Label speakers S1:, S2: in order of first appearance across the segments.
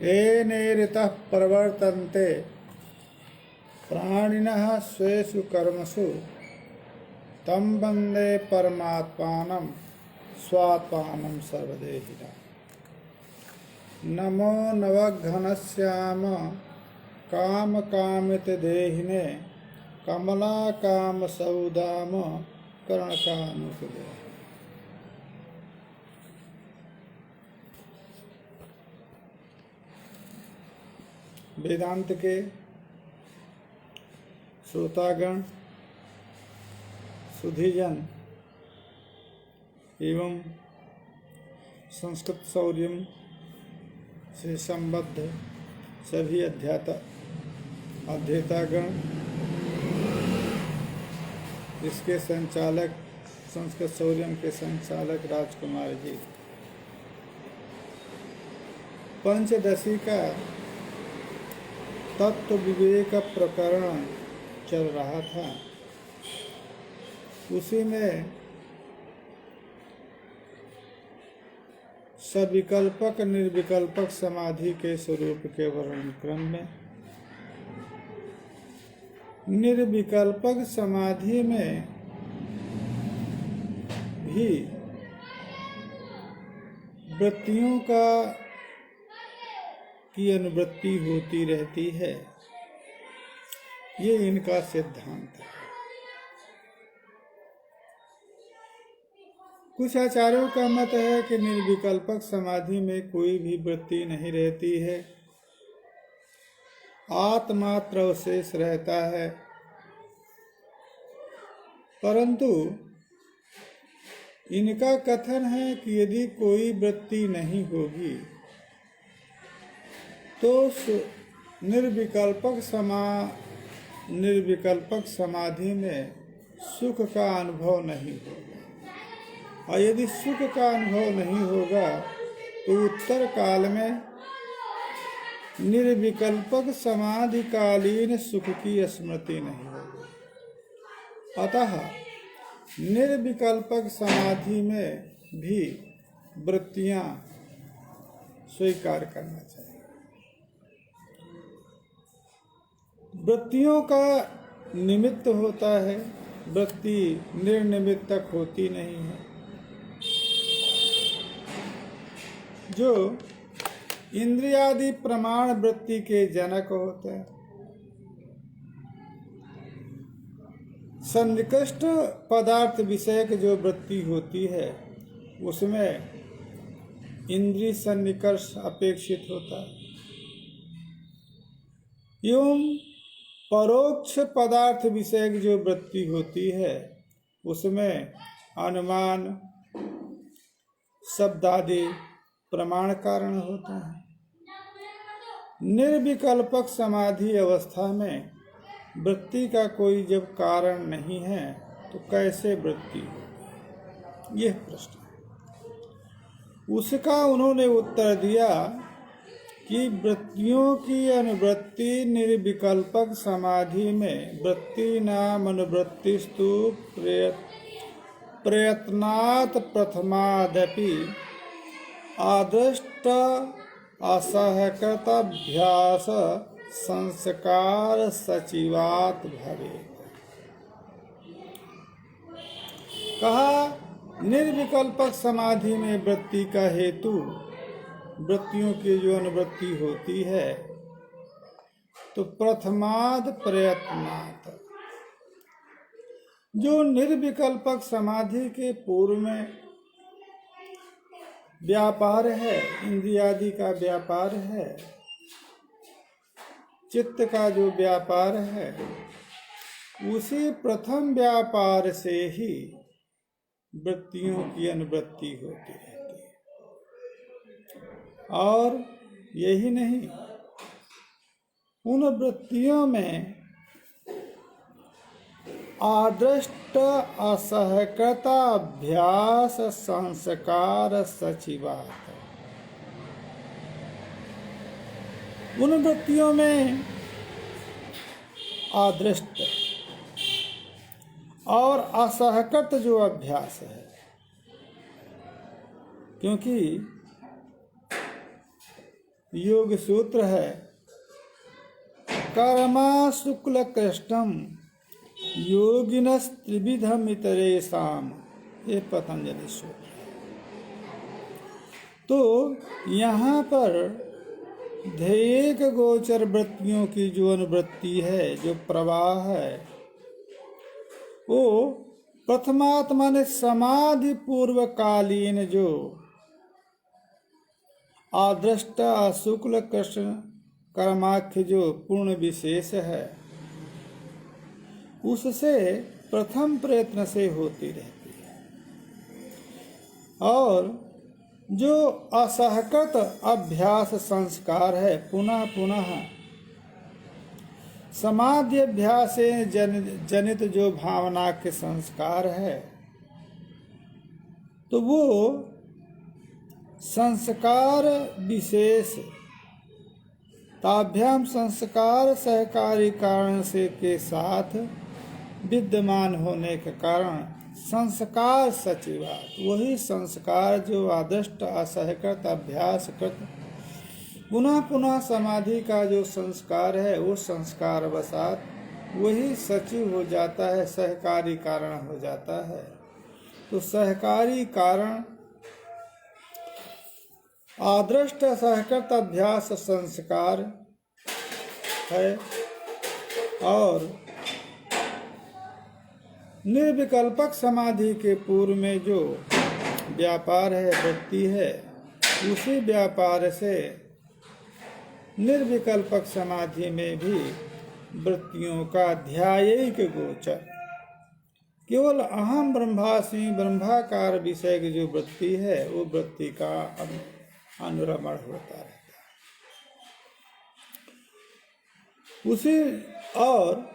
S1: येनेरितः प्रवर्तन्ते प्राणिनः स्वेषु कर्मसु तं वन्दे परमात्मानं स्वात्मानं सर्वदेहिनः। नमो नवघनश्याम कामकामितदेहिने कमलाकामसौदाम कर्णकानुकुले। वेदांत के श्रोतागण, सुधीजन एवं संस्कृत शौर्यम से संबद्ध सभी अध्येतागण, इसके संचालक संस्कृत शौर्यम के संचालक राजकुमार जी, पंचदशी का तत्व विवेक प्रकरण चल रहा था। उसी में सविकल्पक निर्विकल्पक समाधि के स्वरूप के वर्णन क्रम में निर्विकल्पक समाधि में भी वृत्तियों की अनुवृत्ति होती रहती है, ये इनका सिद्धांत है। कुछ आचार्यों का मत है कि निर्विकल्पक समाधि में कोई भी वृत्ति नहीं रहती है, आत्मात्र अवशेष रहता है। परंतु इनका कथन है कि यदि कोई वृत्ति नहीं होगी तो निर्विकल्पक समाधि में सुख का अनुभव नहीं होगा, और यदि सुख का अनुभव नहीं होगा तो उत्तर काल में निर्विकल्पक समाधिकालीन सुख की स्मृति नहीं होगी। अतः निर्विकल्पक समाधि में भी वृत्तियां स्वीकार करना चाहिए। वृत्तियों का निमित्त होता है, वृत्ति निर्निमित्तक होती नहीं है। जो इंद्रियादि प्रमाण वृत्ति के जनक होते हैं, सन्निकृष्ट पदार्थ विषयक जो वृत्ति होती है उसमें इंद्रिय सन्निकर्ष अपेक्षित होता है, एवं परोक्ष पदार्थ विषयक जो वृत्ति होती है उसमें अनुमान शब्दादि प्रमाण कारण होता है। निर्विकल्पक समाधि अवस्था में वृत्ति का कोई जब कारण नहीं है तो कैसे वृत्ति होती, यह प्रश्न है। उसका उन्होंने उत्तर दिया कि वृत्तियों की अनुवृत्ति निर्विकल्पक समाधि में वृत्ति नाम अनुवृत्तिस्तु प्रयत्नात् प्रथमादपि आदृष्ट असहकृताभ्यास संस्कार सचिवात भवेत्। कहा निर्विकल्पक समाधि में वृत्ति का हेतु, वृत्तियों की जो अनुवृत्ति होती है तो प्रथमाद प्रयत्नात्, जो निर्विकल्पक समाधि के पूर्व में व्यापार है, इंद्रियादि का व्यापार है, चित्त का जो व्यापार है, उसी प्रथम व्यापार से ही वृत्तियों की अनुवृत्ति होती रहती है। और यही नहीं, उन वृत्तियों में आदृष्ट असहकृता अभ्यास संस्कार सचिवात, उन वृत्तियों में आदृष्ट और असहकृत जो अभ्यास है, क्योंकि योग सूत्र है कर्मा शुक्ल कृष्णम योगिनस त्रिविधम इतरेषाम, ये पतंजलि सूत्र। तो यहाँ पर ध्येयक गोचर वृत्तियों की जो अनुवृत्ति है, जो प्रवाह है, वो प्रथमात्मा ने समाधि पूर्व कालीन जो आदृष्टा शुक्ल कृष्ण कर्माख्य जो पूर्ण विशेष है, उससे प्रथम प्रयत्न से होती रहती है। और जो असहकृत अभ्यास संस्कार है, पुनः पुनः समाधि अभ्यास से जनित जो भावना के संस्कार है, तो वो संस्कार विशेष ताभ्याम संस्कार सहकारी कारण से के साथ विद्यमान होने के कारण संस्कार सचिवात, वही संस्कार जो आदृष्ट असहकृत अभ्यासकृत पुनः पुनः समाधि का जो संस्कार है, वो संस्कार वसात वही सचिव हो जाता है, सहकारी कारण हो जाता है। तो सहकारी कारण आदृष्ट सहकृत अभ्यास संस्कार है, और निर्विकल्पक समाधि के पूर्व में जो व्यापार है, वृत्ति है, उसी व्यापार से निर्विकल्पक समाधि में भी वृत्तियों का ध्यायिक गोचर, केवल अहम ब्रह्मास्मि ब्रह्माकार विषय की जो वृत्ति है, वो वृत्ति का अनुरमण होता रहता है। उसी और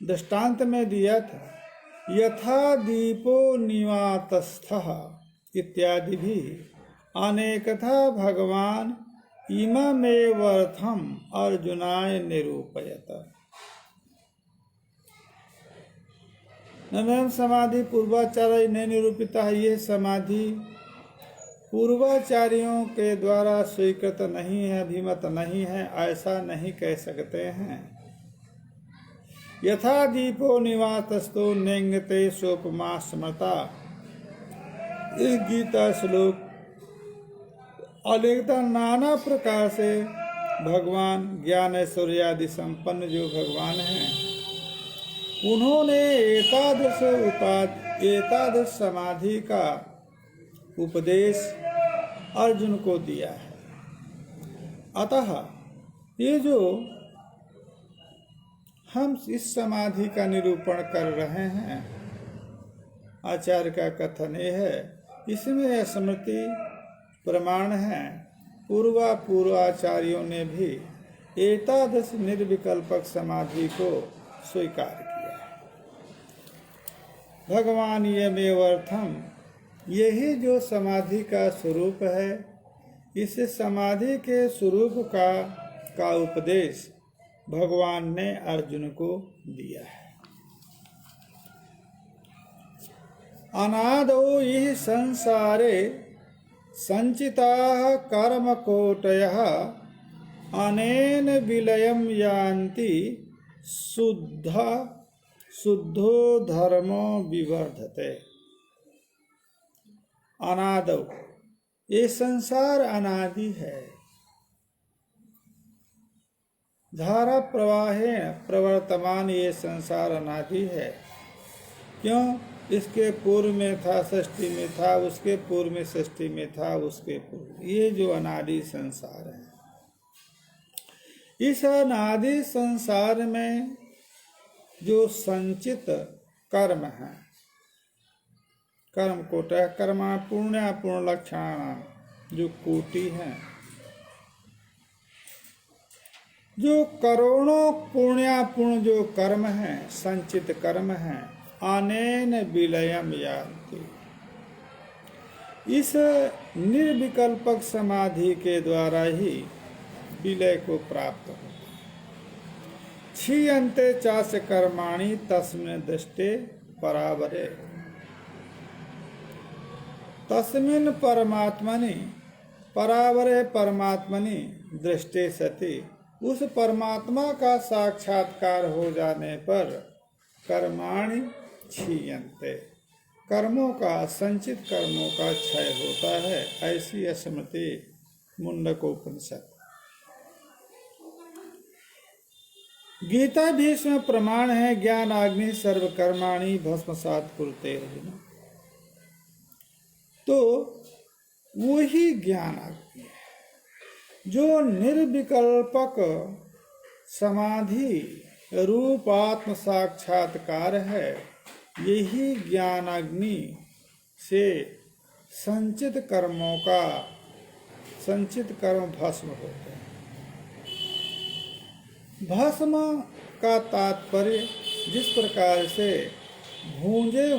S1: दृष्टांत में दिया था यथा दीपो निवातस्थः इत्यादि भी अनेकथा भगवान इममेवर्थम अर्जुनाय निरूपयत। नमः समाधि पूर्वाचार्य ने निरूपिता है। ये समाधि पूर्वाचार्यों के द्वारा स्वीकृत नहीं है, अभिमत नहीं है, ऐसा नहीं कह सकते हैं। यथा दीपो निवातस्थो नेंगते सोपमा स्मृता, इस गीता श्लोक अनेकता नाना प्रकार से भगवान ज्ञान ऐश्वर्य आदि संपन्न जो भगवान हैं, उन्होंने एकादश समाधि का उपदेश अर्जुन को दिया है। अतः ये जो हम इस समाधि का निरूपण कर रहे हैं, आचार्य का कथन ये है, इसमें स्मृति प्रमाण है। पूर्वाचार्यों ने भी एकादश निर्विकल्पक समाधि को स्वीकार किया है। भगवान यमेवर्थम, यही जो समाधि का स्वरूप है, इस समाधि के स्वरूप का उपदेश भगवान ने अर्जुन को दिया है। अनादो यह संसारे संचिता कर्मकोटयः अनेन विलयम यान्ति शुद्धो धर्मो विवर्धते। अनादो, ये संसार अनादि है। धारा प्रवाहे प्रवर्तमान ये संसार अनादि है। क्यों? इसके पूर्व में था, षष्ठी में था, उसके पूर्व में षष्ठी में था, उसके पूर्व, ये जो अनादि संसार है। इस अनादि संसार में जो संचित कर्म है, कर्म कोटि, कर्मा पुण्य लक्षण जो कोटि हैं, जो करोड़ों पुण्य जो कर्म हैं, संचित कर्म हैं, अनेन विलयम यान्ति, इस निर्विकल्पक समाधि के द्वारा ही विलय को प्राप्त होता है। क्षीयन्ते चास्य कर्माणि तस्मिन् दृष्टे परावरे। तस्मिन् परमात्मनि परावरे परमात्मनि दृष्टे सति, उस परमात्मा का साक्षात्कार हो जाने पर कर्माणि क्षीयन्ते, कर्मों का, संचित कर्मों का क्षय होता है। ऐसी स्मृति मुंडकोपनिषद। गीता भी इसमें प्रमाण है। ज्ञान अग्नि सर्व कर्माणि भस्मसात् कुरुते अर्जुन। तो वही ज्ञान अग्नि है जो निर्विकल्पक समाधि रूप आत्म साक्षात्कार है। यही ज्ञान अग्नि से संचित कर्म भस्म होते हैं। भस्म का तात्पर्य जिस प्रकार से भूंगे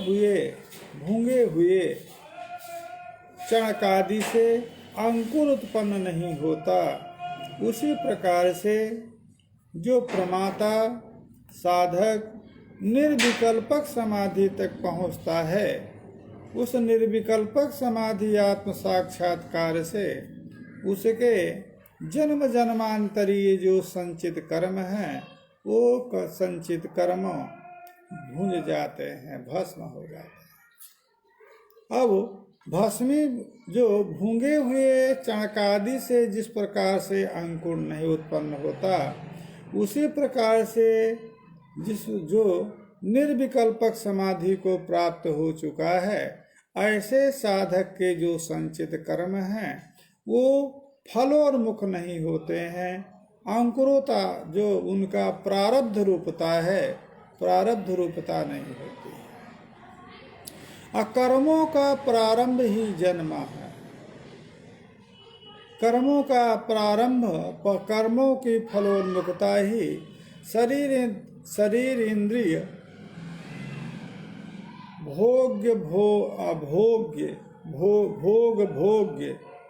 S1: हुए चणकादि से अंकुर उत्पन्न नहीं होता, उसी प्रकार से जो प्रमाता साधक निर्विकल्पक समाधि तक पहुंचता है, उस निर्विकल्पक समाधि आत्म साक्षात्कार से उसके जन्म जन्मांतरीय जो संचित कर्म हैं, वो संचित कर्म भूंज जाते हैं, भस्म हो जाते हैं। अब भस्मी जो भूंगे हुए चणकादि से जिस प्रकार से अंकुर नहीं उत्पन्न होता, उसी प्रकार से जो निर्विकल्पक समाधि को प्राप्त हो चुका है, ऐसे साधक के जो संचित कर्म हैं वो फलोन्मुख नहीं होते हैं। अंकुरोता जो उनका प्रारब्ध रूपता है, प्रारब्ध रूपता नहीं होती है। कर्मों का प्रारंभ ही जन्म है। कर्मों का प्रारंभ, कर्मों की फलोन्मुखता ही शरीर इंद्रिय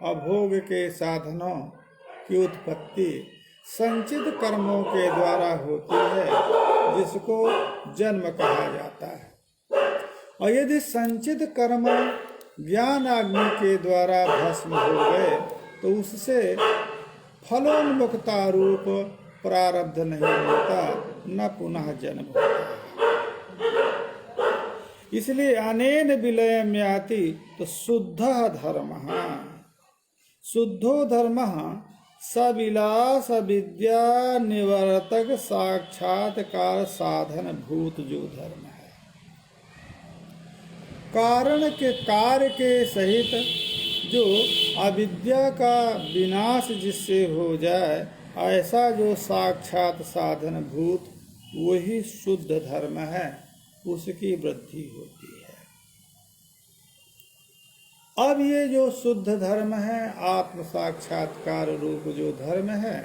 S1: अभोग के साधनों की उत्पत्ति संचित कर्मों के द्वारा होती है, जिसको जन्म कहा जाता है। और यदि संचित कर्म ज्ञान अग्नि के द्वारा भस्म हो गए तो उससे फलोन्मुखता रूप प्रारब्ध नहीं होता, न पुनः जन्म होता। इसलिए अनेन विलयम याति, तो शुद्धो धर्म सविलास विद्या निवर्तक साक्षात्कार साधन भूत जो धर्म है, कारण के कार्य के सहित जो अविद्या का विनाश जिससे हो जाए, ऐसा जो साक्षात साधन भूत वही शुद्ध धर्म है, उसकी वृद्धि होती है। अब ये जो शुद्ध धर्म है, आत्म साक्षात्कार रूप जो धर्म है,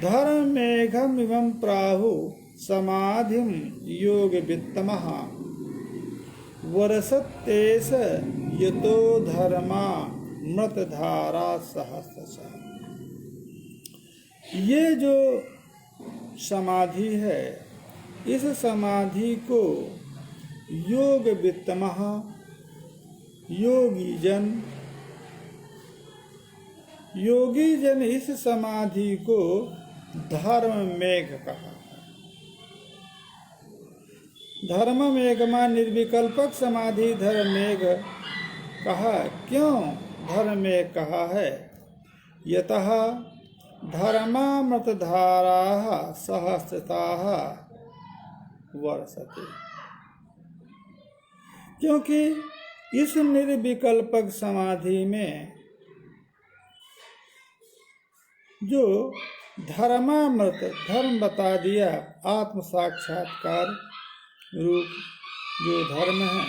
S1: धर्म मेघम इवं प्राहु समाधिम योग वित्तमः वर्षत्तेस यतो धर्मा मृतधारा सहस्रशः। ये जो समाधि है, इस समाधि को योग वित्तमः, योगी जन इस समाधि को धर्म मेघ कहा। धर्म मेघ में निर्विकल्पक समाधि धर्म मेघ कहा। क्यों धर्म मेघ कहा है? यतः धर्मामृतधाराः सहस्रताः वर्षते, क्योंकि इस निर्विकल्पक समाधि में जो धर्मामृत, धर्म बता दिया, आत्म साक्षात्कार रूप जो धर्म है,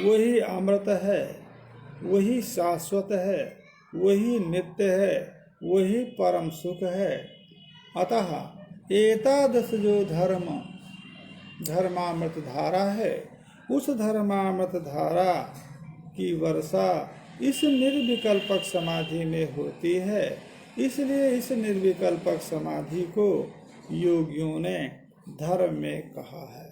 S1: वही अमृत है, वही शाश्वत है, वही नित्य है, वही परम सुख है। अतः एतादृश जो धर्मामृत धारा है, उस धर्मामृत धारा की वर्षा इस निर्विकल्पक समाधि में होती है। इसलिए इस निर्विकल्पक समाधि को योगियों ने धर्म में कहा है।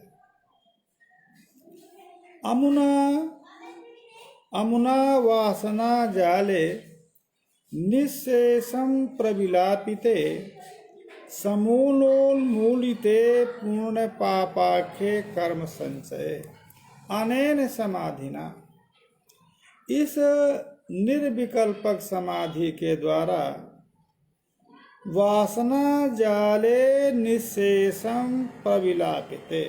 S1: अमुना वासना जाले निःशेषं प्रविलापिते समूलोन्मूलिते पूर्ण पापाख्ये कर्म संचय अनेन समाधिना। इस निर्विकल्पक समाधि के द्वारा वासना जाले निःशेषम प्रविलापिते,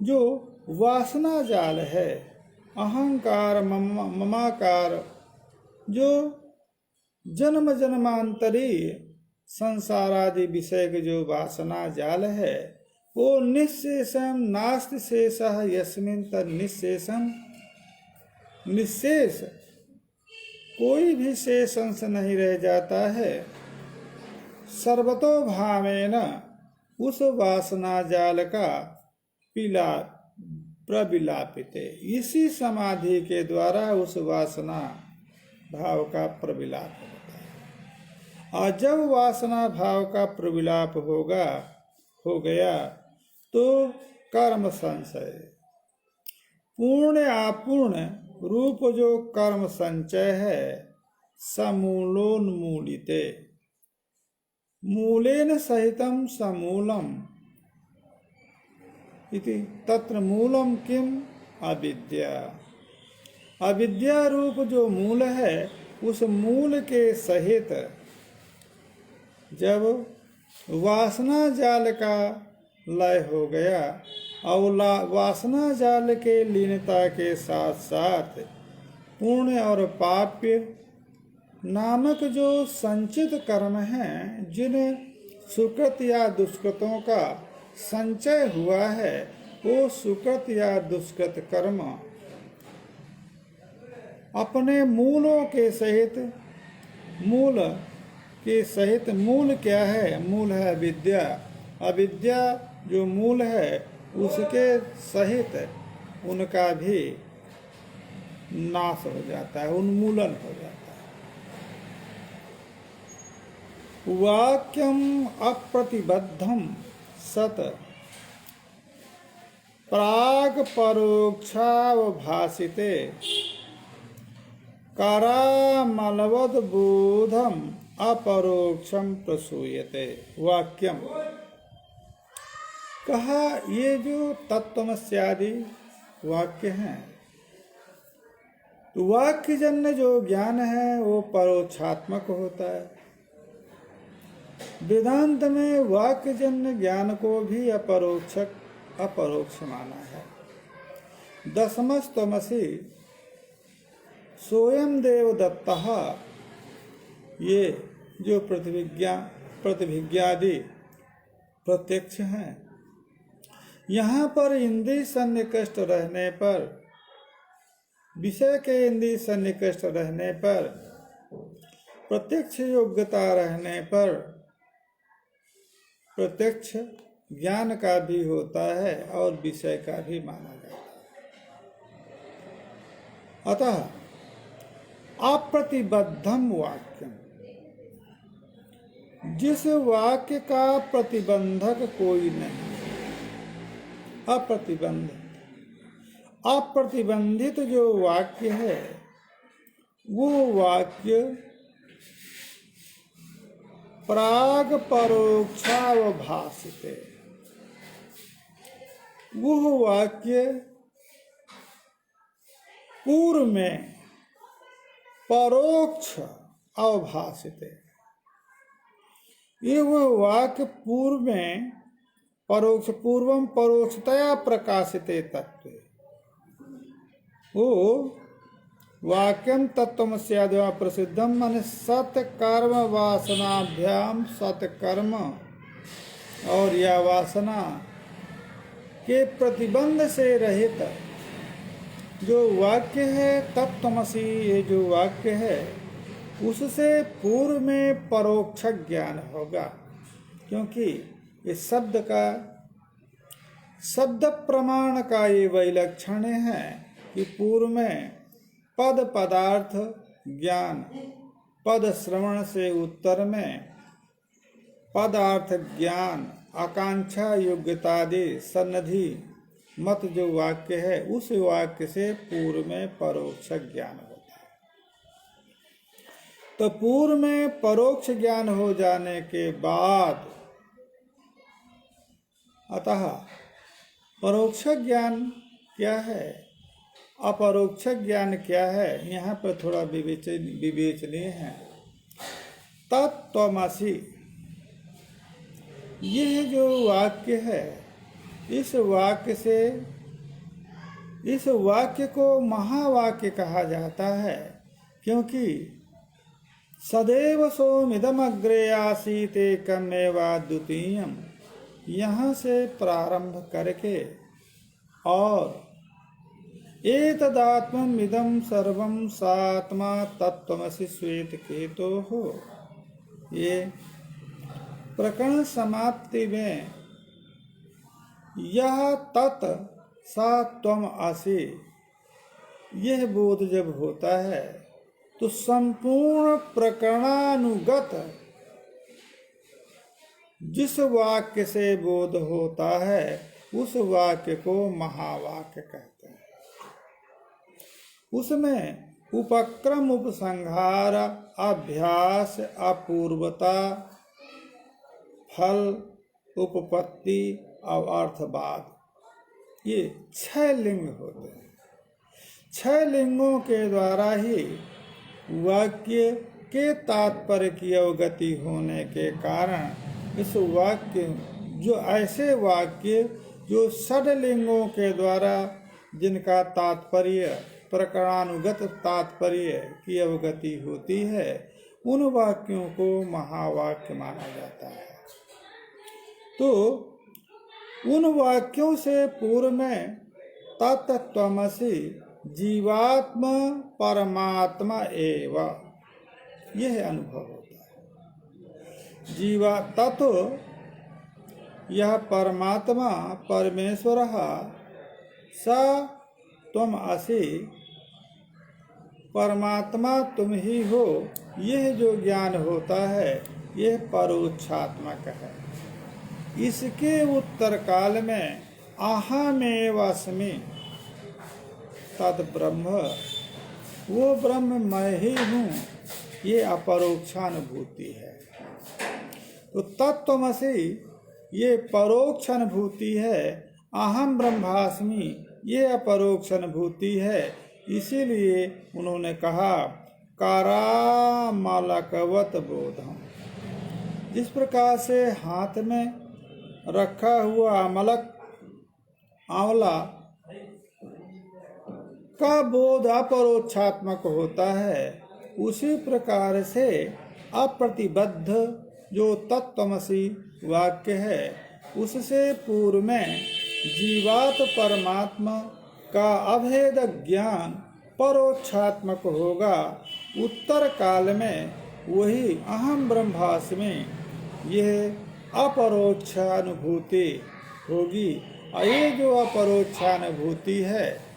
S1: जो वासना जाल है, अहंकार ममाकार, जो जन्म जन्मांतरी संसार आदि विषय के जो वासना जाल है, वो निःशेषम नास्ति शेषः यस्मिन् तन्निःशेषम, निःशेष कोई भी शेष अंश नहीं रह जाता है। सर्वतो भावेन उस वासना जाल का प्रविलापिते, इसी समाधि के द्वारा उस वासना भाव का प्रविलाप होता है। और जब वासना भाव का प्रविलाप हो गया तो कर्म संचय, पूर्ण अपूर्ण रूप जो कर्म संचय है, समूलोन्मूलिते, मूलेन सहितम समूलम इति तत्र मूलम किम अविद्या। अविद्या रूप जो मूल है, उस मूल के सहित जब वासना जाल का लय हो गया और वासना जाल के लीनता के साथ साथ पुण्य और पाप्य नामक जो संचित कर्म हैं, जिन सुकृत या दुष्कृतों का संचय हुआ है, वो सुकृत या दुष्कृत कर्म अपने मूलों के सहित, मूल के सहित, मूल क्या है? मूल है अविद्या। अविद्या जो मूल है, उसके सहित उनका भी नाश हो जाता है, उन्मूलन हो जाता है। वाक्यम अप्रतिबद्धम सत प्राग परोक्षावभासिते करामलवद बोधम अपरोक्षम प्रसूयते। वाक्यम कहा, ये जो तत्त्वमस्यादि वाक्य हैं, तो वाक्यजन्य जो ज्ञान है वो परोक्षात्मक होता है। वेदांत में वाक्यजन्य ज्ञान को भी अपरोक्ष माना है। दशमस्तमसि सोयम देव दत्तः, ये जो प्रतिभिज्ञादि प्रत्यक्ष हैं, यहाँ पर इंद्रिय सन्निकृष्ट रहने पर, विषय के इंद्रिय सन्निकृष्ट रहने पर, प्रत्यक्ष योग्यता रहने पर प्रत्यक्ष ज्ञान का भी होता है और विषय का भी माना जाता है। अतः अप्रतिबद्धम वाक्यम, जिस वाक्य का प्रतिबंधक कोई नहीं, अप्रतिबंधित जो वाक्य है, वो वाक्य प्राग परोक्षावभासिते, वह वाक्य पूर्व में परोक्ष अवभासिते, ये वह वाक्य पूर्व में परोक्ष, पूर्वम परोक्षतया प्रकाशिते तत्व, वो वाक्यम तत्त्वमस्याद्वा प्रसिद्धम, माने सत्कर्म वासनाभ्याम, सत्कर्म और या वासना के प्रतिबंध से रहित जो वाक्य है, तत्त्वमसि ये जो वाक्य है, उससे पूर्व में परोक्ष ज्ञान होगा। क्योंकि इस शब्द प्रमाण का ये वैलक्षण है कि पूर्व में पद पदार्थ ज्ञान, पद श्रवण से उत्तर में पदार्थ ज्ञान, आकांक्षा योग्यतादि सन्निधि मत जो वाक्य है, उस वाक्य से पूर्व में परोक्ष ज्ञान होता है। तो पूर्व में परोक्ष ज्ञान हो जाने के बाद, अतः परोक्ष ज्ञान क्या है, अपरोक्ष ज्ञान क्या है, यहाँ पर थोड़ा विवेचनीय है। तत्त्वमसि, यह जो वाक्य है, इस वाक्य को महावाक्य कहा जाता है, क्योंकि सदैव सोमिदमग्रे आसीत् एकमेवा द्वितीयम्, यहाँ से प्रारंभ करके और एतदात्ममिदं सर्वं सात्मा तत्त्वमसि श्वेतकेतोः, ये प्रकरण समाप्ति में यह तत् सा त्वम असि, यह बोध जब होता है तो संपूर्ण प्रकरणानुगत जिस वाक्य से बोध होता है उस वाक्य को महावाक्य कहते हैं। उसमें उपक्रम, उपसंहार, अभ्यास, अपूर्वता, फल, उपपत्ति और अर्थवाद, ये 6 लिंग होते हैं। 6 लिंगों के द्वारा ही वाक्य के तात्पर्य की अवगति होने के कारण इस वाक्य, जो ऐसे वाक्य जो षड्लिंगों के द्वारा जिनका तात्पर्य, प्रकरणानुगत तात्पर्य की अवगति होती है, उन वाक्यों को महावाक्य माना जाता है। तो उन वाक्यों से पूर्व में तत्त्वमसि जीवात्मा परमात्मा एव, यह अनुभव होता है। जीवा तत्व, यह परमात्मा परमेश्वर स त्वम असि, परमात्मा तुम ही हो, यह जो ज्ञान होता है यह परोक्षात्मक है। इसके उत्तर काल में अहमेवास्मि तद ब्रह्म, वो ब्रह्म मैं ही हूँ, ये अपरोक्षानुभूति है। तो तत्त्वमसि ये परोक्ष अनुभूति है, अहम ब्रह्मास्मि ये अपरोक्ष अनुभूति है। इसीलिए उन्होंने कहा करामलकवत बोधम, जिस प्रकार से हाथ में रखा हुआ अमलक, आंवला का बोध अपरोक्षात्मक होता है, उसी प्रकार से अप्रतिबद्ध जो तत्त्वमसि वाक्य है, उससे पूर्व में जीवात परमात्मा का अभेद ज्ञान परोक्षात्मक होगा। उत्तर काल में वही अहम ब्रह्मास्मि, यह अपरोक्षानुभूति होगी। और ये जो अपरोक्षानुभूति है,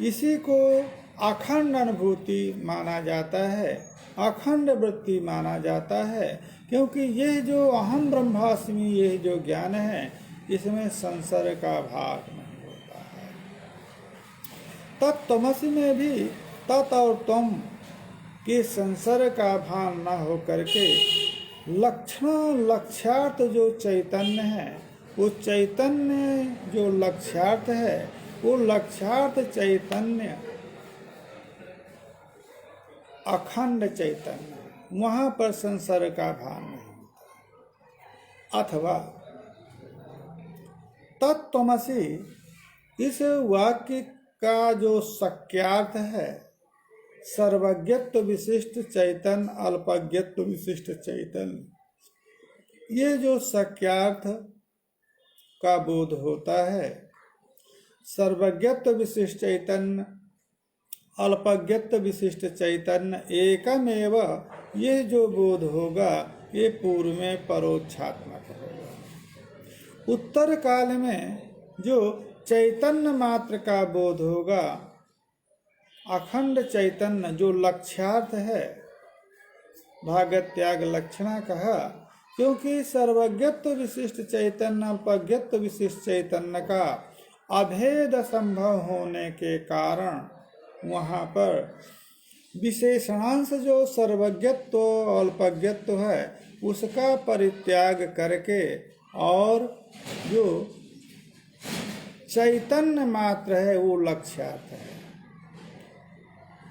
S1: इसी को अखंड अनुभूति माना जाता है, अखंड वृत्ति माना जाता है, क्योंकि यह जो अहम ब्रह्मास्मि, यह जो ज्ञान है, इसमें संसर्ग का भाग नहीं होता है। तत्त्वमसि में भी तत् और त्वम के संसर्ग का भान न हो करके लक्ष्यार्थ जो चैतन्य है, वो चैतन्य जो लक्ष्यार्थ है, वो लक्ष्यार्थ चैतन्य अखंड चैतन्य, वहाँ पर संसर्ग का भान नहीं होता। अथवा तत्त्वमसि, इस वाक्य का जो शक्यार्थ है, सर्वज्ञत्व विशिष्ट चैतन्य, अल्पज्ञत्व विशिष्ट चैतन्य, ये जो शक्यार्थ का बोध होता है, सर्वज्ञत्व विशिष्ट चैतन्य, अल्पज्ञत्व विशिष्ट चैतन्य एकमेव, ये जो बोध होगा ये पूर्व में परोक्षात्मक होगा। उत्तर काल में जो चैतन्य मात्र का बोध होगा, अखंड चैतन्य जो लक्ष्यार्थ है, भागत त्याग लक्षणा कहा, क्योंकि सर्वज्ञत्व विशिष्ट चैतन्य, अल्पज्ञत्व विशिष्ट चैतन्य का अभेद संभव होने के कारण वहाँ पर विशेषणांश जो सर्वज्ञत्व अल्पज्ञत्व है उसका परित्याग करके और जो चैतन्य मात्र है वो लक्ष्यार्थ है।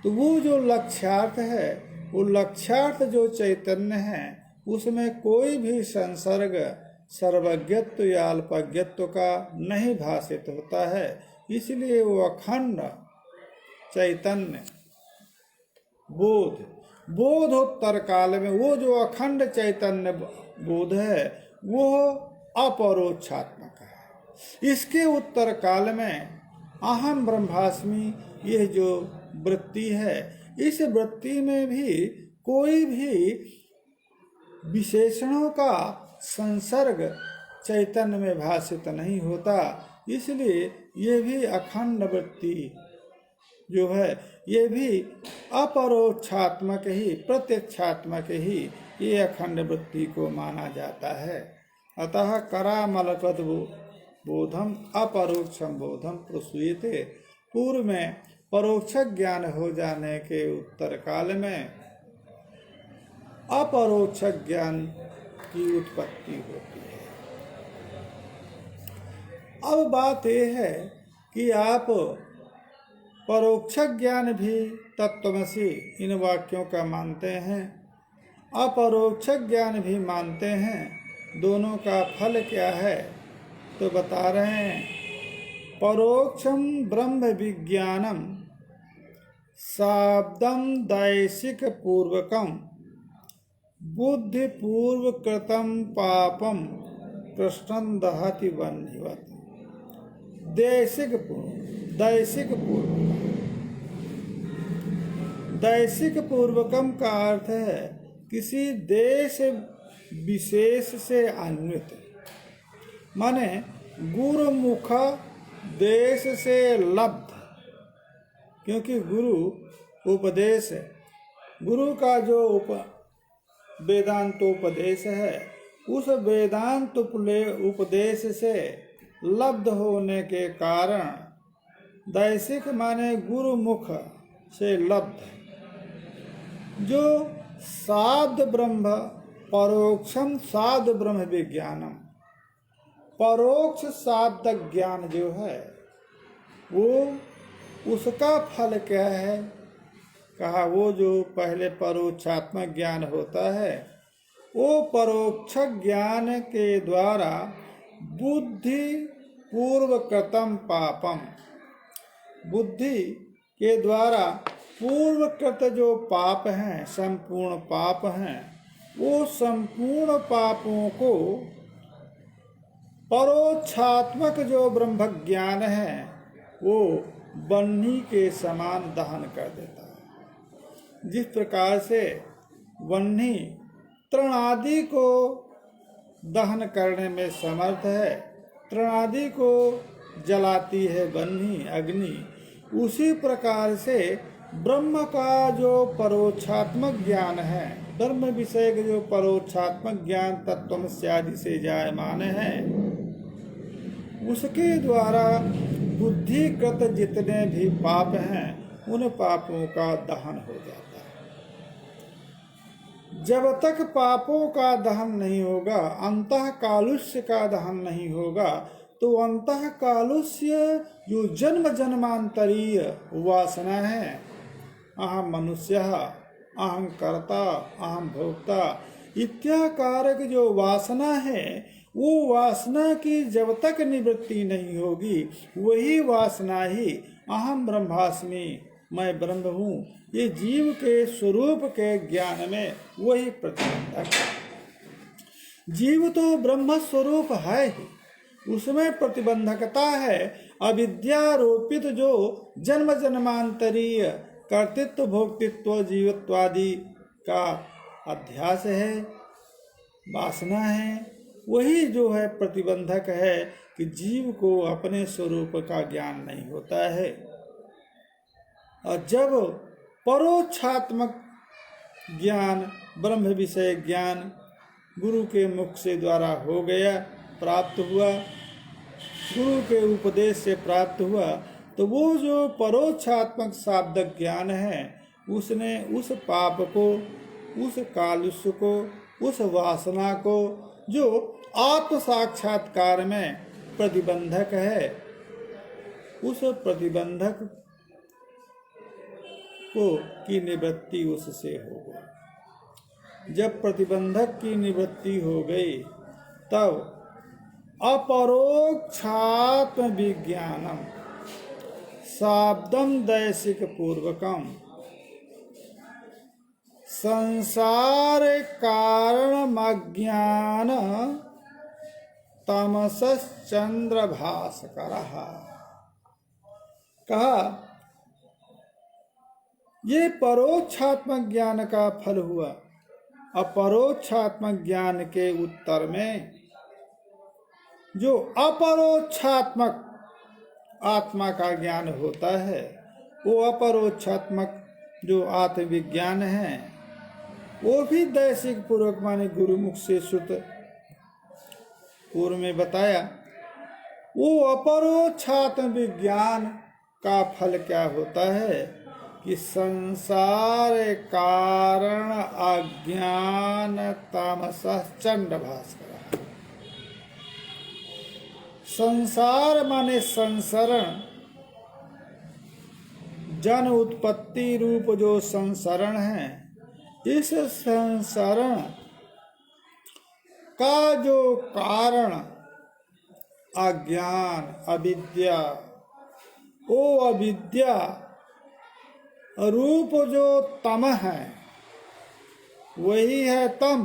S1: तो वो जो लक्ष्यार्थ है, वो लक्ष्यार्थ जो चैतन्य है उसमें कोई भी संसर्ग सर्वज्ञत्व या अल्पज्ञत्व का नहीं भाषित होता है। इसलिए वो अखंड चैतन्य बोधोत्तर काल में वो जो अखंड चैतन्य बोध है वो अपरोक्षात्मक है। इसके उत्तर काल में अहम ब्रह्मास्मि यह जो वृत्ति है, इस वृत्ति में भी कोई भी विशेषणों का संसर्ग चैतन्य में भाषित नहीं होता। इसलिए ये भी अखंड वृत्ति जो है ये भी अपरोक्षात्मक ही प्रत्यक्षात्मक ही ये अखंड वृत्ति को माना जाता है। अतः करामलकद बोधम अपरोक्षम बोधम प्रसूयते। पूर्व में परोक्ष ज्ञान हो जाने के उत्तर काल में अपरोक्ष ज्ञान की उत्पत्ति होती है। अब बात यह है कि आप परोक्ष ज्ञान भी तत्त्वमसि इन वाक्यों का मानते हैं, अपरोक्ष ज्ञान भी मानते हैं। दोनों का फल क्या है तो बता रहे हैं, परोक्षम ब्रह्म विज्ञानम शाब्दम दैशिक पूर्वकम बुद्धि पूर्व कृतम पापम कृष्णं दहति वह्निवत्। दैशिक पूर्वकम का अर्थ है किसी देश विशेष से अन्वित, माने गुरुमुख देश से लब्ध। क्योंकि गुरु उपदेश है, गुरु का जो वेदांतोपदेश है उस वेदांत उपदेश से लब्ध होने के कारण दैशिक माने गुरुमुख से लब्ध, जो साध ब्रह्म परोक्षम साध ब्रह्म विज्ञानम, परोक्ष साध ज्ञान जो है वो उसका फल क्या है। कहा वो जो पहले परोक्षात्मक ज्ञान होता है वो परोक्ष ज्ञान के द्वारा बुद्धि पूर्व कृतम पापम, बुद्धि के द्वारा पूर्वकृत जो पाप हैं, संपूर्ण पाप हैं, वो संपूर्ण पापों को परोक्षात्मक जो ब्रह्म ज्ञान है वो वह्नि के समान दहन कर देता है। जिस प्रकार से वह्नि तृण आदि को दहन करने में समर्थ है, तृण आदि को जलाती है वह्नि अग्नि, उसी प्रकार से ब्रह्म का जो परोक्षात्मक ज्ञान है, ब्रह्म विषय के जो परोक्षात्मक ज्ञान तत्त्वमसि आदि से जायमान है, उसके द्वारा बुद्धिकृत जितने भी पाप हैं उन पापों का दहन हो जाता है। जब तक पापों का दहन नहीं होगा, अंतः कालुष्य का दहन नहीं होगा, तो अंतः कालुष्य जो जन्म जन्मांतरीय वासना है, अहम मनुष्य, अहम कर्ता, अहम भोक्ता इत्याकारक जो वासना है, वो वासना की जब तक निवृत्ति नहीं होगी, वही वासना ही अहम ब्रह्मास्मि, मैं ब्रह्म हूँ, ये जीव के स्वरूप के ज्ञान में वही प्रतिबंधक है। जीव तो ब्रह्म स्वरूप है ही, उसमें प्रतिबंधकता है अविद्यारोपित जो जन्म जन्मांतरीय कर्तृत्व भोक्तृत्व जीवत्वादि का अध्यास है, वासना है, वही जो है प्रतिबंधक है कि जीव को अपने स्वरूप का ज्ञान नहीं होता है। और जब परोक्षात्मक ज्ञान ब्रह्म विषय ज्ञान गुरु के मुख से द्वारा हो गया, प्राप्त हुआ, गुरु के उपदेश से प्राप्त हुआ, तो वो जो परोक्षात्मक शाब्दिक ज्ञान है उसने उस पाप को, उस कालुष्य को, उस वासना को जो आत्म साक्षात्कार में प्रतिबंधक है, उस प्रतिबंधक को की निवृत्ति उससे हो गई। जब प्रतिबंधक की निवृत्ति हो गई तब अपरोक्षात्म विज्ञानम शाब्दम दैशिक पूर्वकम संसार कारण अज्ञान तमसश्चंद्र भास्कर। कहा ये परोक्षात्मक ज्ञान का फल हुआ। अपरोक्षात्मक ज्ञान के उत्तर में जो अपरोक्षात्मक आत्मा का ज्ञान होता है, वो अपरोक्षात्मक जो आत्मविज्ञान है, वो भी दैशिक पूर्वक माने गुरुमुख से श्रुत पूर्व में बताया। वो अपरोक्षात्म विज्ञान का फल क्या होता है कि संसार कारण अज्ञान तामसः चंड भास्कर। संसार माने संसरण, जन उत्पत्ति रूप जो संसरण है, इस संसरण का जो कारण अज्ञान अविद्या, वो अविद्या रूप जो तम है, वही है तम।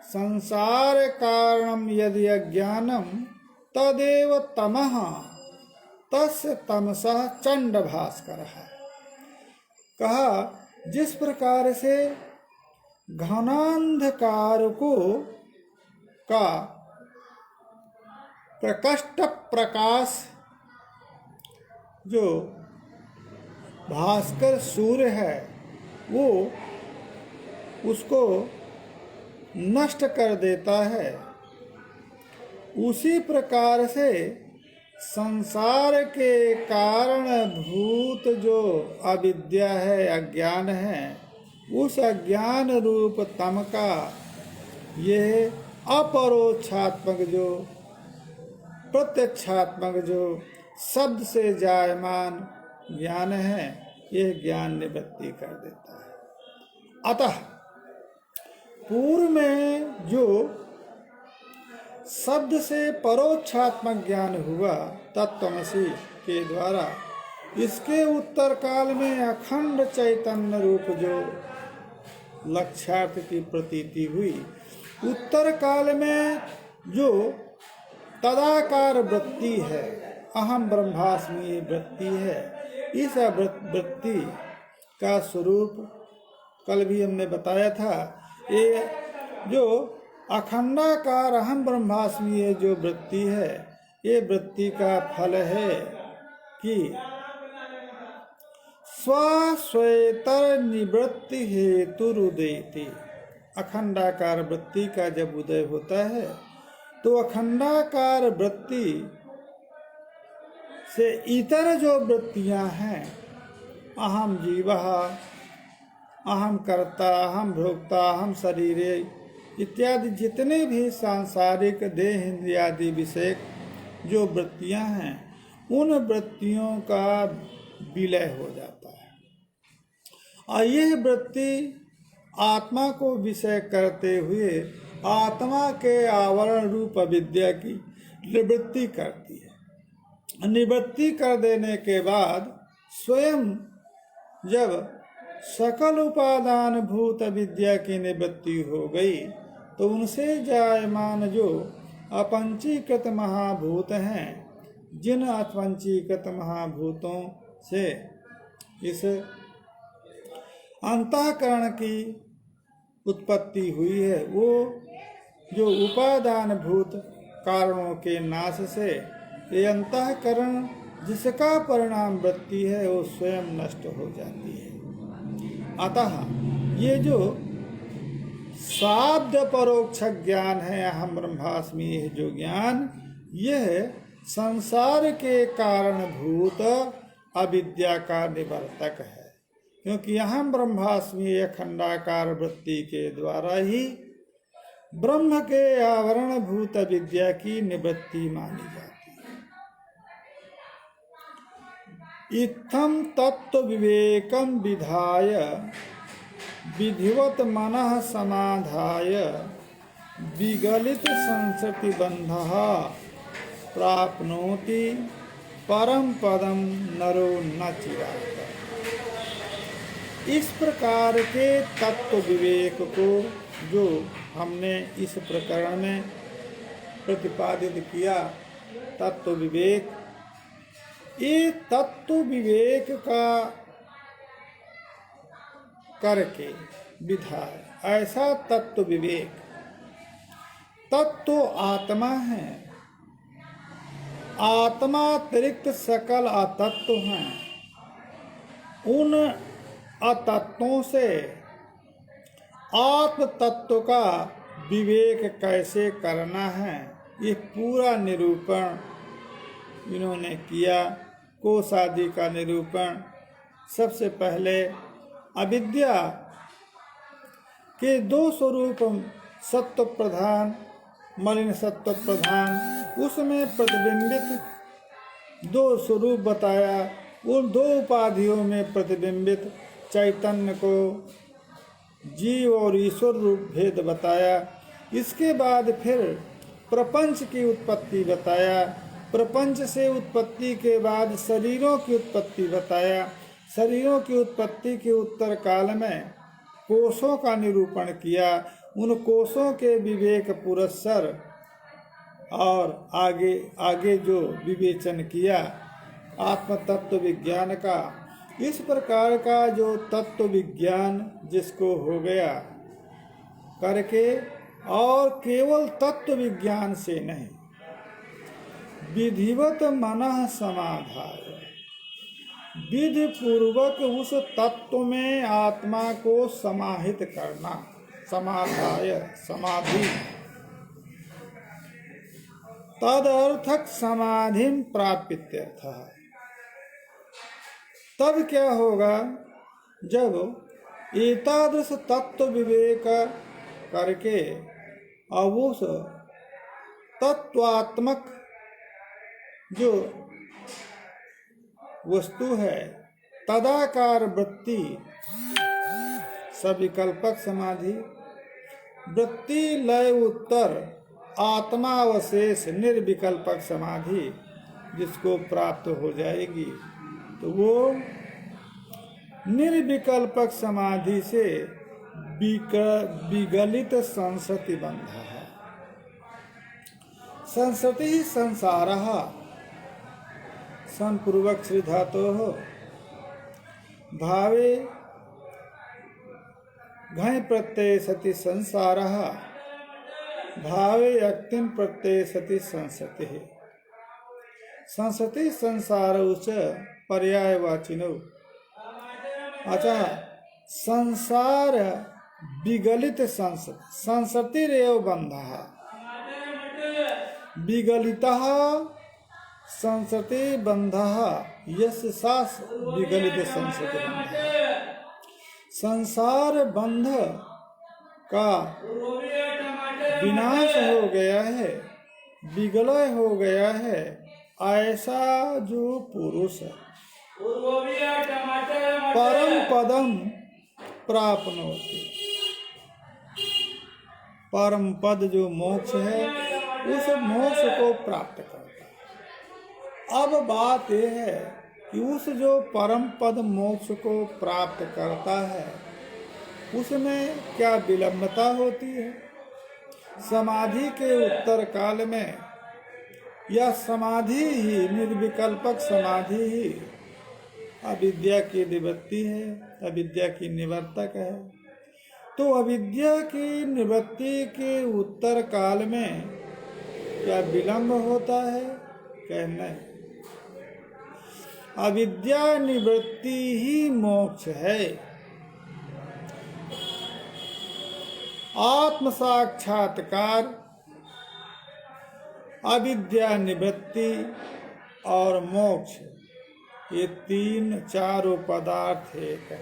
S1: संसार कारणम यदि अज्ञानम तदेव तमः तस्य तमसः चंड भास्कर। कहा जिस प्रकार से घनांधकार को का प्रकट प्रकाश जो भास्कर सूर्य है, वो उसको नष्ट कर देता है, उसी प्रकार से संसार के कारण भूत जो अविद्या है, अज्ञान है, उस अज्ञान रूप तम का ये अपरोक्षात्मक जो प्रत्यक्षात्मक जो शब्द से जायमान ज्ञान है, यह ज्ञान निवृत्ति कर देता है। अतः पूर्व में जो शब्द से परोक्षात्मक ज्ञान हुआ तत्त्वमसि के द्वारा, इसके उत्तर काल में अखंड चैतन्य रूप जो लक्ष्यार्थ की प्रतीति हुई, उत्तर काल में जो तदाकार वृत्ति है, अहम ब्रह्मास्मि वृत्ति है, इस वृत्ति का स्वरूप कल भी हमने बताया था। ये जो अखंडाकार अहम ब्रह्मास्मि ये जो वृत्ति है, ये वृत्ति का फल है कि स्वश्वेतर निवृत्ति हेतु उदयति। अखंडाकार वृत्ति का जब उदय होता है तो अखंडाकार वृत्ति से इतर जो वृत्तियां हैं, अहम जीवः, अहम कर्ता, अहम भोक्ता, अहम शरीरे इत्यादि जितने भी सांसारिक देह इंद्रियादि विषय जो वृत्तियां हैं, उन वृत्तियों का विलय हो जाता है। और यह वृत्ति आत्मा को विषय करते हुए आत्मा के आवरण रूप अविद्या की निवृत्ति करती है। निवृत्ति कर देने के बाद स्वयं जब सकल उपादान भूत विद्या की निवृत्ति हो गई, तो उनसे जायमान जो अपंचीकृत महाभूत हैं, जिन अपंचीकृत महाभूतों से इस अंतःकरण की उत्पत्ति हुई है, वो जो उपादान भूत कारणों के नाश से ये अंतःकरण जिसका परिणाम वृत्ति है, वो स्वयं नष्ट हो जाती है। अतः ये जो शाब्द परोक्ष ज्ञान है, अहम ब्रह्मास्मि, यह जो ज्ञान, यह संसार के कारणभूत अविद्या का निवर्तक है। क्योंकि अहम ब्रह्मास्मि यह खंडाकार वृत्ति के द्वारा ही ब्रह्म के आवरण भूत विद्या की निवृत्ति मानी जाती है। इत्थम तत्व विवेकम विधाय विधिवत मनः समाधाय विगलित संसति बंधः प्राप्नोति परम पदम नरो न चिरात्। इस प्रकार के तत्व विवेक को जो हमने इस प्रकरण में प्रतिपादित किया, तत्व विवेक, ये तत्व विवेक का करके विधाय, ऐसा तत्व विवेक, तत्व आत्मा है, आत्मा अतिरिक्त सकल अतत्व हैं, उन अतत्वों से आत्म तत्व का विवेक कैसे करना है, ये पूरा निरूपण इन्होंने किया। कोश आदि का निरूपण सबसे पहले अविद्या के दो स्वरूप, सत्व प्रधान, मलिन सत्व प्रधान, उसमें प्रतिबिंबित दो स्वरूप बताया। उन दो उपाधियों में प्रतिबिंबित चैतन्य को जीव और ईश्वर रूप भेद बताया। इसके बाद फिर प्रपंच की उत्पत्ति बताया। प्रपंच से उत्पत्ति के बाद शरीरों की उत्पत्ति बताया। शरीरों की उत्पत्ति के उत्तर काल में कोशों का निरूपण किया। उन कोशों के विवेक पुरस्सर और आगे जो विवेचन किया आत्म तत्व विज्ञान का, इस प्रकार का जो तत्व विज्ञान जिसको हो गया करके, और केवल तत्व विज्ञान से नहीं, विधिवत मनः समाधाय, विधि पूर्वक उस तत्व में आत्मा को समाहित करना, समाधाय समाधि, तदर्थक समाधि प्राप्त्यर्थः। तब क्या होगा, जब एतादृश तत्व विवेक करके अब उस तत्वात्मक जो वस्तु है, तदाकार वृत्ति, सविकल्पक समाधि, वृत्ति लय उत्तर आत्मावशेष निर्विकल्पक समाधि जिसको प्राप्त हो जाएगी, तो वो निर्विकल्पक समाधि से विगलित संसति बंध है। संसति ही संसारः, संपूर्वक श्री धातोः भावे घञ प्रत्यय सति संसारः, भावे अक्तिम प्रत्यय सति संसति। संसति संसार उच पर्यायवाचिनो। अच्छा, संसार विगलित संसति, संसतिरेव बंधः, विगलितः संसति बंधः, यस्य सा विगलित संसति बंधः। संसार बंध का विनाश हो गया है, विगलय हो गया है, ऐसा जो पुरुष है परम पदम प्राप्नोति, परम पद जो मोक्ष है उस मोक्ष को प्राप्त करता है। अब बात यह है कि उस जो परम पद मोक्ष को प्राप्त करता है उसमें क्या विलंबता होती है। समाधि के उत्तर काल में यह समाधि ही, निर्विकल्पक समाधि ही अविद्या की निवृत्ति है, अविद्या की निवर्तक है। तो अविद्या की निवृत्ति के उत्तर काल में क्या विलंब होता है? कहना है अविद्या निवृत्ति ही मोक्ष है। आत्म साक्षात्कार, अविद्या निवृत्ति और मोक्ष, ये तीन चारों पदार्थ एक है।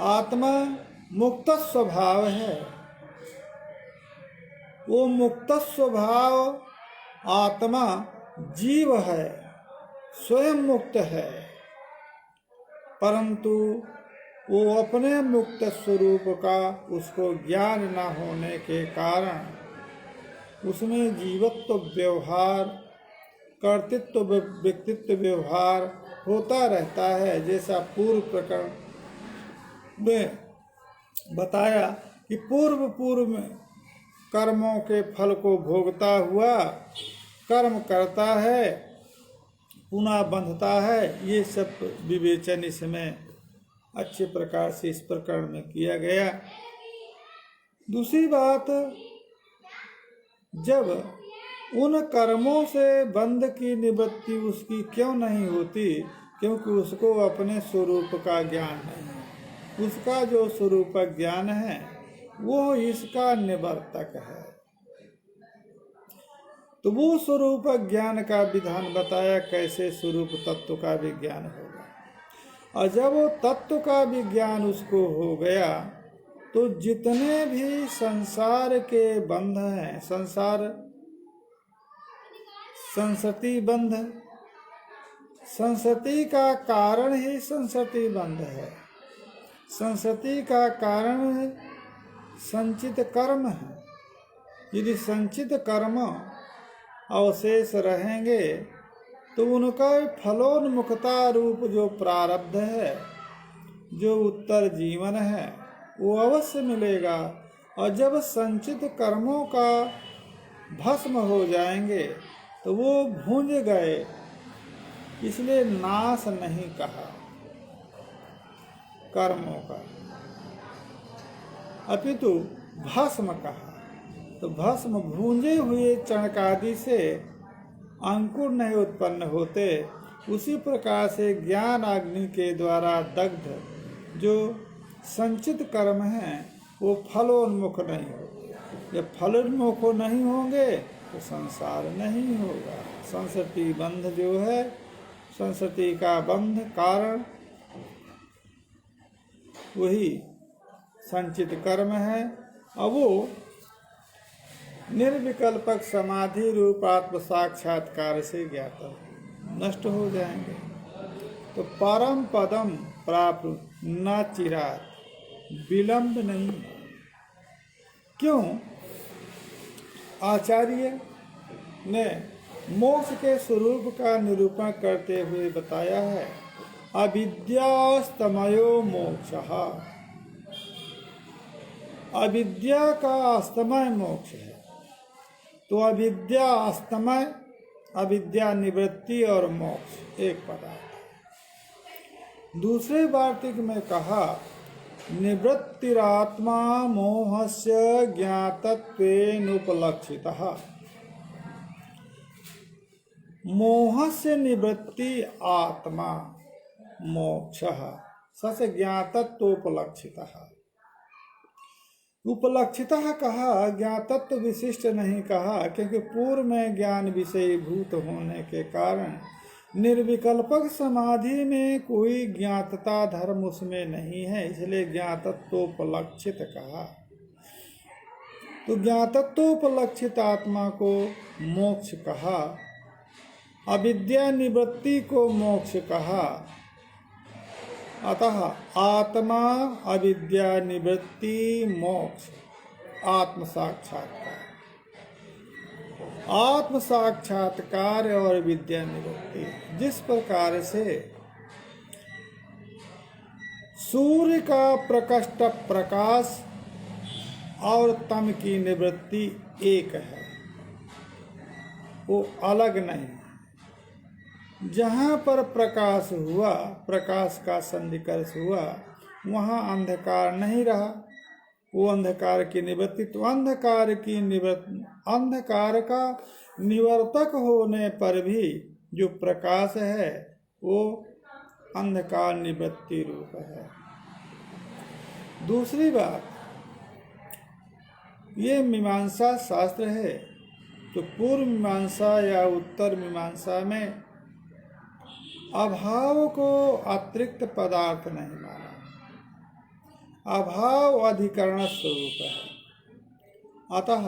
S1: आत्मा मुक्त स्वभाव है। वो मुक्त स्वभाव आत्मा जीव है, स्वयं मुक्त है, परंतु वो अपने मुक्त स्वरूप का उसको ज्ञान न होने के कारण उसमें जीवत्व व्यवहार, कर्तृत्व व्यक्तित्व व्यवहार होता रहता है। जैसा पूर्व प्रकरण में बताया कि पूर्व में कर्मों के फल को भोगता हुआ कर्म करता है, पुनः बंधता है। ये सब विवेचन इसमें अच्छे प्रकार से इस प्रकरण में किया गया। दूसरी बात, जब उन कर्मों से बंध की निवृत्ति उसकी क्यों नहीं होती? क्योंकि उसको अपने स्वरूप का ज्ञान नहीं है। उसका जो स्वरूप ज्ञान है वो इसका निवर्तक है। तो वो स्वरूप ज्ञान का विधान बताया, कैसे स्वरूप तत्व का विज्ञान होगा। और जब वो तत्व का विज्ञान उसको हो गया तो जितने भी संसार के बंध हैं, संसार संसति बंध, संसति का कारण ही संसति बंध है। संसति का कारण संचित कर्म है। यदि संचित कर्म अवशेष रहेंगे तो उनका फलोन्मुखता रूप जो प्रारब्ध है, जो उत्तर जीवन है, वो अवश्य मिलेगा। और जब संचित कर्मों का भस्म हो जाएंगे तो वो भूंज गए, इसलिए नाश नहीं कहा कर्मों का, अपितु भस्म कहा। तो भस्म भूंजे हुए चणकादि से अंकुर नहीं उत्पन्न होते, उसी प्रकार से ज्ञान अग्नि के द्वारा दग्ध जो संचित कर्म हैं वो फलोन्मुख नहीं होते। जब फलोन्मुख नहीं होंगे तो संसार नहीं होगा। संसति बंध जो है, संसति का बंध कारण वही संचित कर्म है। अब वो निर्विकल्पक समाधि रूप आत्म साक्षात्कार से ज्ञात नष्ट हो जाएंगे। तो परम पदम प्राप्त न चिरात, विलंब नहीं। क्यों? आचार्य ने मोक्ष के स्वरूप का निरूपण करते हुए बताया है, अविद्यास्तमयो मोक्षः। अविद्या का अस्तमय मोक्ष है। तो अविद्या अस्तमय, अविद्या निवृत्ति और मोक्ष एक पदार्थ। दूसरे वार्तिक में कहा, निवृत्तिरात्मा मोहस्य ज्ञातत्वेनुपलक्षितः। मोहस्य निवृत्ति आत्मा मोक्षः सच ज्ञातत्वोपलक्षितः। उपलक्षितः कहा, ज्ञातत्व विशिष्ट नहीं कहा, क्योंकि पूर्व में ज्ञान विषयीभूत होने के कारण निर्विकल्पक समाधि में कोई ज्ञातता धर्म उसमें नहीं है, इसलिए ज्ञातत्वोपलक्षित कहा। तो ज्ञातत्वोपलक्षित आत्मा को मोक्ष कहा, अविद्या निवृत्ति को मोक्ष कहा। अतः आत्मा अविद्या निवृत्ति मोक्ष आत्म साक्षात्कार, आत्म साक्षात्कार और विद्या निवृत्ति। जिस प्रकार से सूर्य का प्रकट प्रकाश और तम की निवृत्ति एक है, वो अलग नहीं। जहाँ पर प्रकाश हुआ, प्रकाश का संधिकर्ष हुआ, वहाँ अंधकार नहीं रहा, वो अंधकार की निवृत्ति। तो अंधकार की निवृत्ति, अंधकार का निवर्तक होने पर भी जो प्रकाश है वो अंधकार निवृत्ति रूप है। दूसरी बात, ये मीमांसा शास्त्र है, तो पूर्व मीमांसा या उत्तर मीमांसा में अभाव को अतिरिक्त पदार्थ नहीं माना। अभाव अधिकरण स्वरूप है। अतः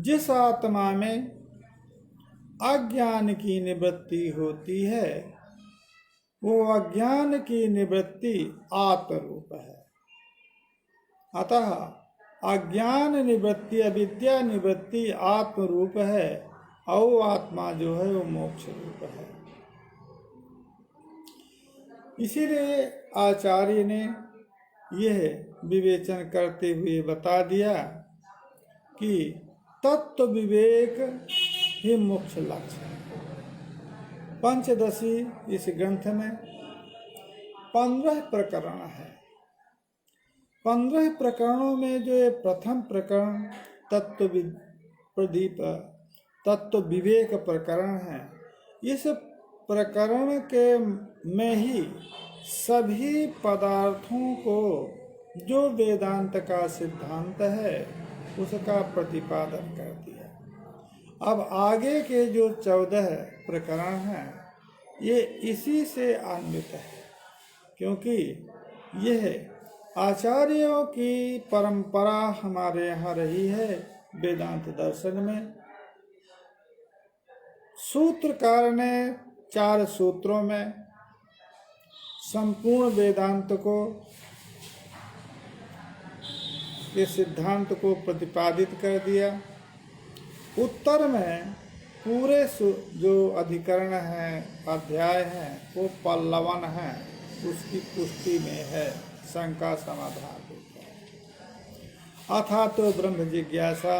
S1: जिस आत्मा में अज्ञान की निवृत्ति होती है वो अज्ञान की निवृत्ति आत्मरूप है। अतः अज्ञान निवृत्ति अविद्या निवृत्ति आत्मरूप है और आत्मा जो है वो मोक्ष रूप है। इसीलिए आचार्य ने यह विवेचन करते हुए बता दिया कि तत्व विवेक ही मोक्ष लक्ष्य है। पंचदशी इस ग्रंथ में 15 प्रकरण है। 15 प्रकरणों में जो ये प्रथम प्रकरण तत्व विवेक प्रकरण है, इस प्रकरण के में ही सभी पदार्थों को जो वेदांत का सिद्धांत है उसका प्रतिपादन कर दिया। अब आगे के जो 14 प्रकरण हैं ये इसी से अन्वित है, क्योंकि यह आचार्यों की परंपरा हमारे यहाँ रही है। वेदांत दर्शन में सूत्रकार ने 4 सूत्रों में संपूर्ण वेदांत को के सिद्धांत को प्रतिपादित कर दिया। उत्तर में पूरे जो अधिकरण हैं, अध्याय हैं, वो पल्लवन है, उसकी पुष्टि में है, शंका समाधान होता है। अथा तो ब्रह्म जिज्ञासा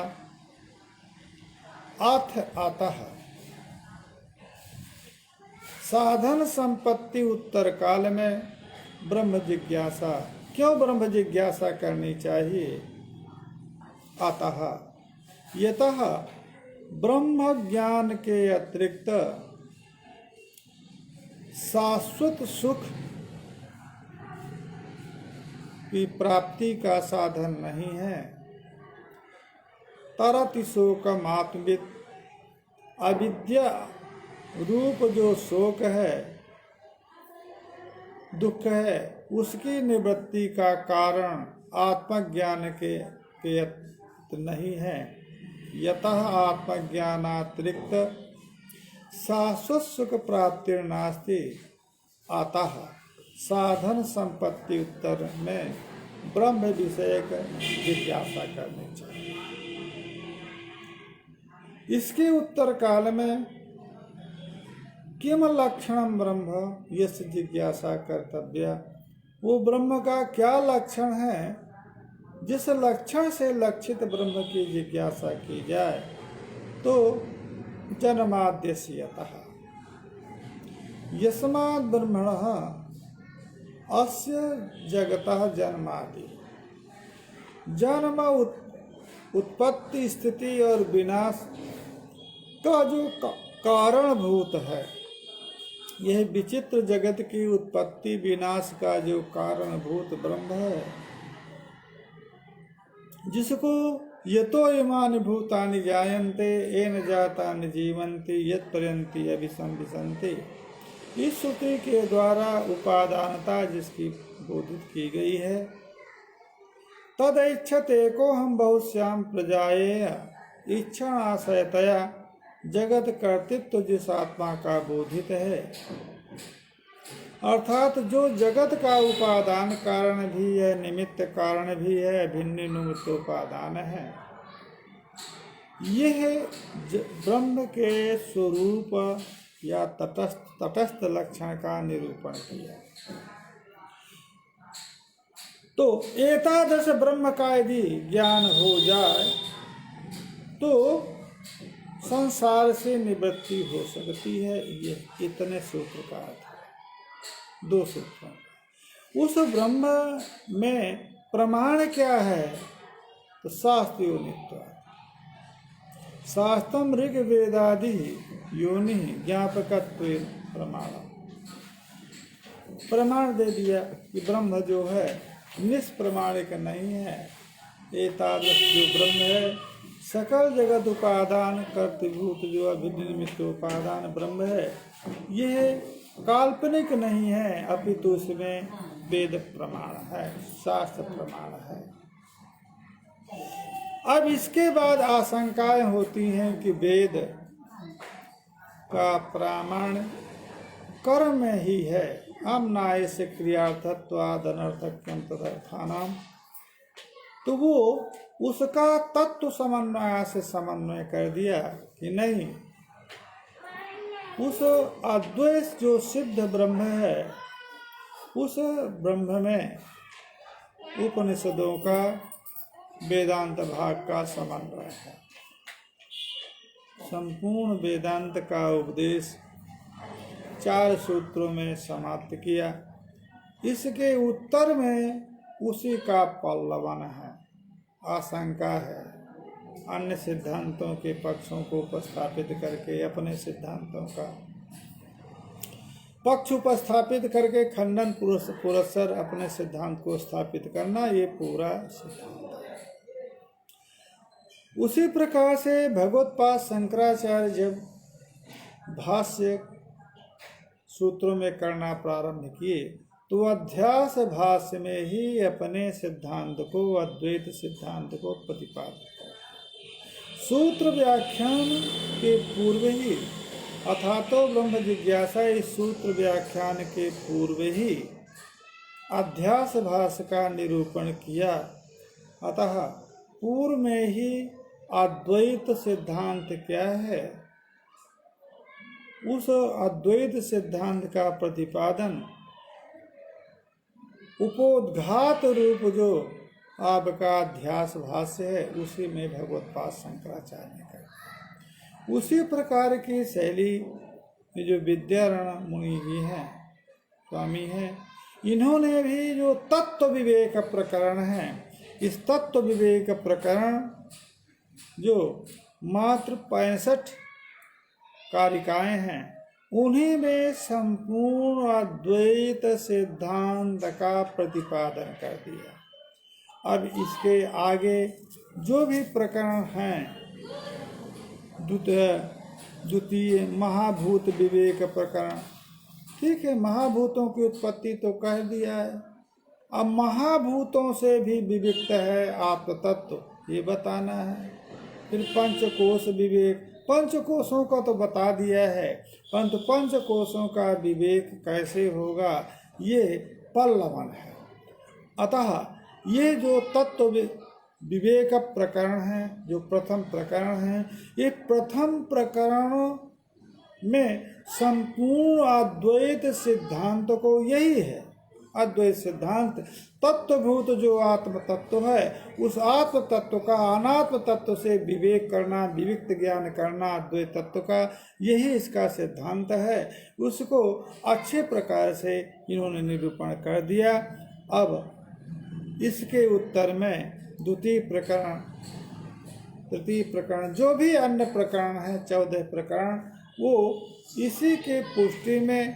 S1: अथ अतः साधन संपत्ति उत्तर काल में ब्रह्म जिज्ञासा, क्यों ब्रह्म जिज्ञासा करनी चाहिए? अतः यतः ब्रह्म ज्ञान के अतिरिक्त शाश्वत सुख की प्राप्ति का साधन नहीं है। तरति शोकम आत्मविद, अविद्या रूप जो शोक है, दुख है, उसकी निवृत्ति का कारण आत्मज्ञान के नहीं है। यतः आत्मज्ञानातिरिक्त शाश्वत सुख प्राप्ति नास्ति। अतः साधन संपत्ति उत्तर में ब्रह्म विषयक जिज्ञासा करनी चाहिए। इसके उत्तर काल में किम लक्षणम ब्रह्म यस्य जिज्ञासा कर्तव्य, वो ब्रह्म का क्या लक्षण है जिस लक्षण से लक्षित ब्रह्म की जिज्ञासा की जाए। तो जन्माद्यस्यतः यस्माद् ब्रह्मणः अस्य जगतः जन्मादि, जन्म उत्पत्ति स्थिति और विनाश का जो कारणभूत है, यह विचित्र जगत की उत्पत्ति विनाश का जो कारणभूत ब्रह्म है, जिसको यतो इमानि भूतानि जायन्ते येन जातानि जीवन्ति यत्पर्यन्ति अभिसंविशन्ति, इस श्रुति के द्वारा उपादानता जिसकी बोधित की गई है, तदैच्छते को हम बहुश्याम प्रजाएय इच्छा आशयतया, जगत कर्तृत्व जिस आत्मा का बोधित है, अर्थात जो जगत का उपादान कारण भी है, निमित्त कारण भी है, भिन्न निमित्तोपादान है, यह ब्रह्म के स्वरूप या तटस्थ लक्षण का निरूपण किया। तो एतादृश ब्रह्म का यदि ज्ञान हो जाए तो संसार से निवृत्ति हो सकती है। ये इतने सूत्र का अर्थ है, 2 सूत्रों। उस ब्रह्म में प्रमाण क्या है? तो शास्त्र योनित्व, शास्त्रम ऋग्वेदादि योनि ज्ञापकत्व प्रमाण, प्रमाण दे दिया कि ब्रह्म जो है निष्प्रमाणिक नहीं है। एतादृश जो ब्रह्म है, सकल जगत उपादान कर्तृभूत जो अभिन्न निमित्त उपादान ब्रह्म है, यह काल्पनिक नहीं है, अपितु उसमें वेद प्रमाण है, शास्त्र प्रमाण है। अब इसके बाद आशंकाएं होती हैं कि वेद का प्रमाण कर्म ही है। अमनाय से क्रियार्थत्वाद अनर्थक्यम तदर्थानाम, तो वो उसका तत्व समन्वय से समन्वय कर दिया कि नहीं, उस अद्वैत जो सिद्ध ब्रह्म है, उस ब्रह्म में उपनिषदों का वेदांत भाग का समन्वय है। संपूर्ण वेदांत का उपदेश 4 सूत्रों में समाप्त किया। इसके उत्तर में उसी का पल्लवन है। आशंका है अन्य सिद्धांतों के पक्षों को उपस्थापित करके अपने सिद्धांतों का पक्ष उपस्थापित करके खंडन पुरस्सर अपने सिद्धांत को स्थापित करना, ये पूरा सिद्धांत है। उसी प्रकार से भगवत्पाद शंकराचार्य जब भाष्य सूत्रों में करना प्रारंभ किए तो अध्यास भाष्य में ही अपने सिद्धांत को, अद्वैत सिद्धांत को प्रतिपादित किया। सूत्र व्याख्यान के पूर्व ही अथातो ब्रह्म जिज्ञासा, इस सूत्र व्याख्यान के पूर्व ही अध्यास भाष्य का निरूपण किया। अतः पूर्व में ही अद्वैत सिद्धांत क्या है, उस अद्वैत सिद्धांत का प्रतिपादन उपोद्घात रूप जो आपका अध्यास भाष्य है, उसी में भगवत्पाद शंकराचार्य ने कहा। उसी प्रकार की शैली जो विद्यारण्य मुनि जी हैं, स्वामी हैं, इन्होंने भी जो तत्व विवेक प्रकरण है, इस तत्व विवेक प्रकरण जो मात्र 65 कारिकाएं हैं, उन्हीं में संपूर्ण अद्वैत सिद्धांत का प्रतिपादन कर दिया। अब इसके आगे जो भी प्रकरण हैं, द्वितीय महाभूत विवेक प्रकरण, ठीक है, महाभूतों की उत्पत्ति तो कह दिया है। अब महाभूतों से भी विविक्त है आत्मतत्व, ये बताना है। फिर पंचकोश विवेक, पंचकोशों का तो बता दिया है, परंतु पंचकोशों का विवेक कैसे होगा, ये पल्लवन है। अतः ये जो तत्व विवेक प्रकरण है, जो प्रथम प्रकरण है, ये प्रथम प्रकरण में संपूर्ण अद्वैत सिद्धांत को यही है। अद्वैत सिद्धांत तत्वभूत जो आत्म तत्व है, उस आत्म तत्व का अनात्म तत्व से विवेक करना, विविक्त ज्ञान करना, अद्वैत तत्व का यही इसका सिद्धांत है। उसको अच्छे प्रकार से इन्होंने निरूपण कर दिया। अब इसके उत्तर में द्वितीय प्रकरण, तृतीय प्रकरण, जो भी अन्य प्रकरण है, 14 प्रकरण, वो इसी के पुष्टि में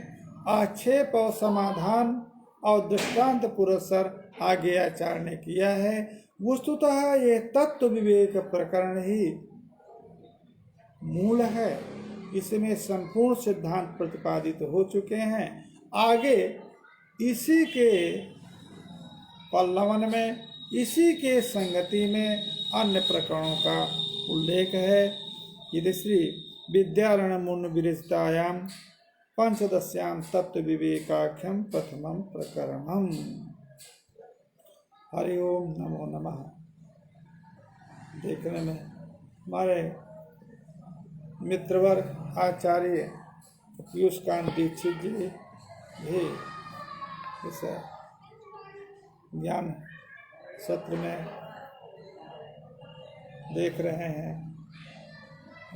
S1: आक्षेप और समाधान और दृष्टांत पुरस्सर आगे आचार्य ने किया है। वस्तुतः ये तत्व विवेक प्रकरण ही मूल है। इसमें संपूर्ण सिद्धांत प्रतिपादित हो चुके हैं। आगे इसी के पल्लवन में, इसी के संगति में अन्य प्रकरणों का उल्लेख है। यदि श्री विद्यारण्य मुनि विरचितायाम पंचदश्याम तत्व विवेकाख्यम प्रथमम प्रकरणम। हरि ओम नमो नमः। देखने में हमारे मित्रवर्ग आचार्य पीयूष कांत दीक्षित जी भी इस ज्ञान सत्र में देख रहे हैं।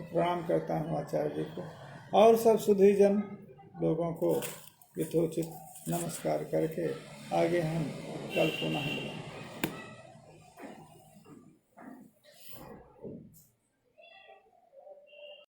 S1: प्रणाम करता हूँ आचार्य जी को और सब सुधीजन लोगों को यथोचित नमस्कार करके आगे हम कल पुनः मिलेंगे।